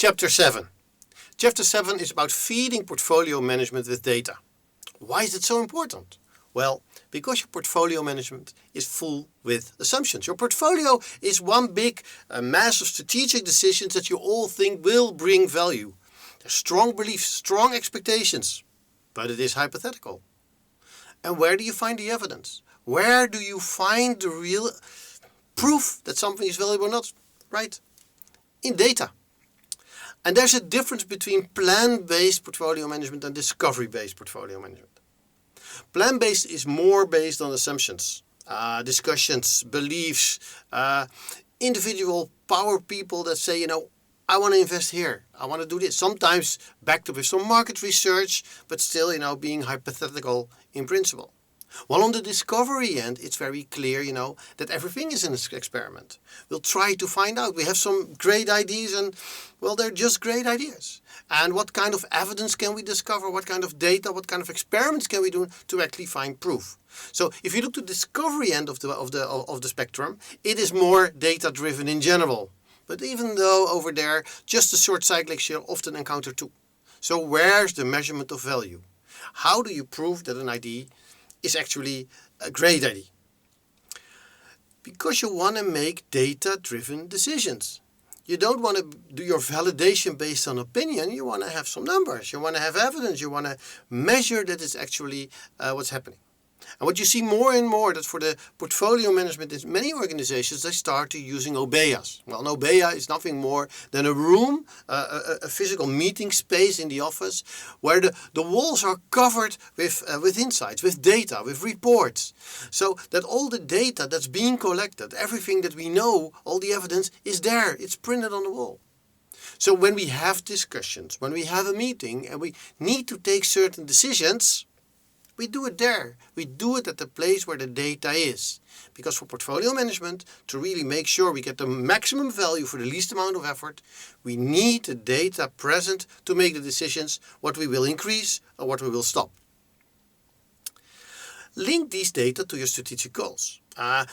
Chapter 7. Chapter 7 is about feeding portfolio management with data. Why is it so important? Well, because your portfolio management is full with assumptions. Your portfolio is one big mass of strategic decisions that you all think will bring value. There's strong beliefs, strong expectations, but it is hypothetical. And where do you find the evidence? Where do you find the real proof that something is valuable or not? Right? In data. And there's a difference between plan-based portfolio management and discovery-based portfolio management. Plan-based is more based on assumptions, discussions, beliefs, individual power people that say, I want to invest here. I want to do this. Sometimes backed up with some market research, but still, being hypothetical in principle. While on the discovery end, it's very clear, that everything is an experiment. We'll try to find out. We have some great ideas and, well, they're just great ideas. And what kind of evidence can we discover? What kind of data, what kind of experiments can we do to actually find proof? So if you look to the discovery end of the spectrum, it is more data-driven in general. But even though over there, just the short cyclics you'll often encounter too. So where's the measurement of value? How do you prove that an idea is actually a great idea? Because you want to make data-driven decisions. You don't want to do your validation based on opinion. You want to have some numbers. You want to have evidence. You want to measure that it's actually what's happening. And what you see more and more, that for the portfolio management in many organizations, they start using OBEAs. Well, an OBEA is nothing more than a room, a physical meeting space in the office, where the walls are covered with insights, with data, with reports. So that all the data that's being collected, everything that we know, all the evidence is there. It's printed on the wall. So when we have discussions, when we have a meeting and we need to take certain decisions, we do it there. We do it at the place where the data is. Because for portfolio management, to really make sure we get the maximum value for the least amount of effort, we need the data present to make the decisions what we will increase or what we will stop. Link these data to your strategic goals.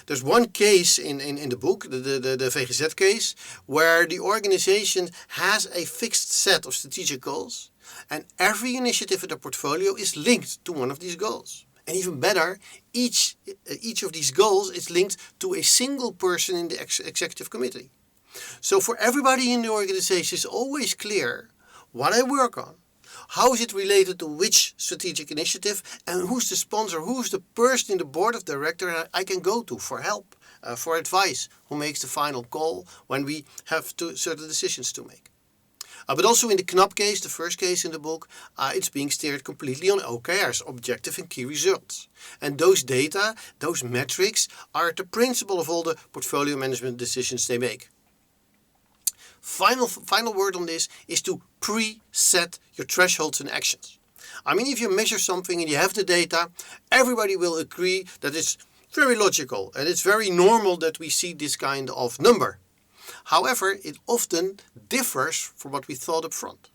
There's one case in the book, the VGZ case, where the organization has a fixed set of strategic goals. And every initiative in the portfolio is linked to one of these goals. And even better, each of these goals is linked to a single person in the executive committee. So for everybody in the organization, it's always clear what I work on, how is it related to which strategic initiative, and who's the sponsor, who's the person in the board of directors I can go to for help, for advice, who makes the final call when we have certain decisions to make. But also in the KNAP case, the first case in the book, it's being steered completely on OKRs, objective and key results. And those data, those metrics, are the principle of all the portfolio management decisions they make. Final word on this is to preset your thresholds and actions. I mean, if you measure something and you have the data, everybody will agree that it's very logical and it's very normal that we see this kind of number. However, it often differs from what we thought up front.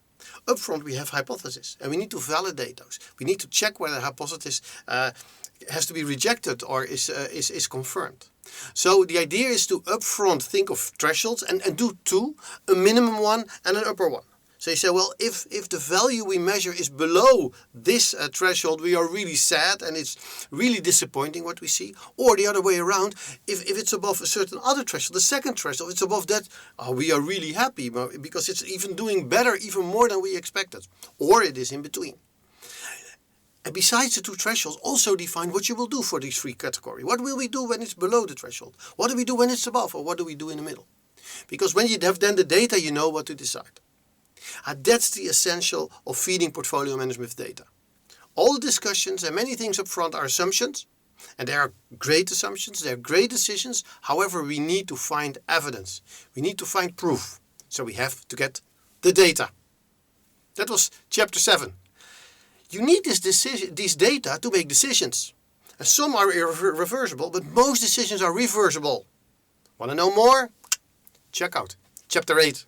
Up front, we have hypotheses, and we need to validate those. We need to check whether the hypothesis has to be rejected or is confirmed. So the idea is to upfront think of thresholds and do two, a minimum one and an upper one. So you say, well, if the value we measure is below this threshold, we are really sad and it's really disappointing what we see. Or the other way around, if it's above a certain other threshold, the second threshold, it's above that, we are really happy because it's even doing better, even more than we expected. Or it is in between. And besides the two thresholds, also define what you will do for these three categories. What will we do when it's below the threshold? What do we do when it's above? Or what do we do in the middle? Because when you have then the data, you know what to decide. That's the essential of feeding portfolio management with data. All the discussions and many things up front are assumptions, and they are great assumptions, they are great decisions. However, we need to find evidence. We need to find proof. So we have to get the data. That was chapter 7. You need these data to make decisions. And some are irreversible, but most decisions are reversible. Want to know more? Check out chapter 8.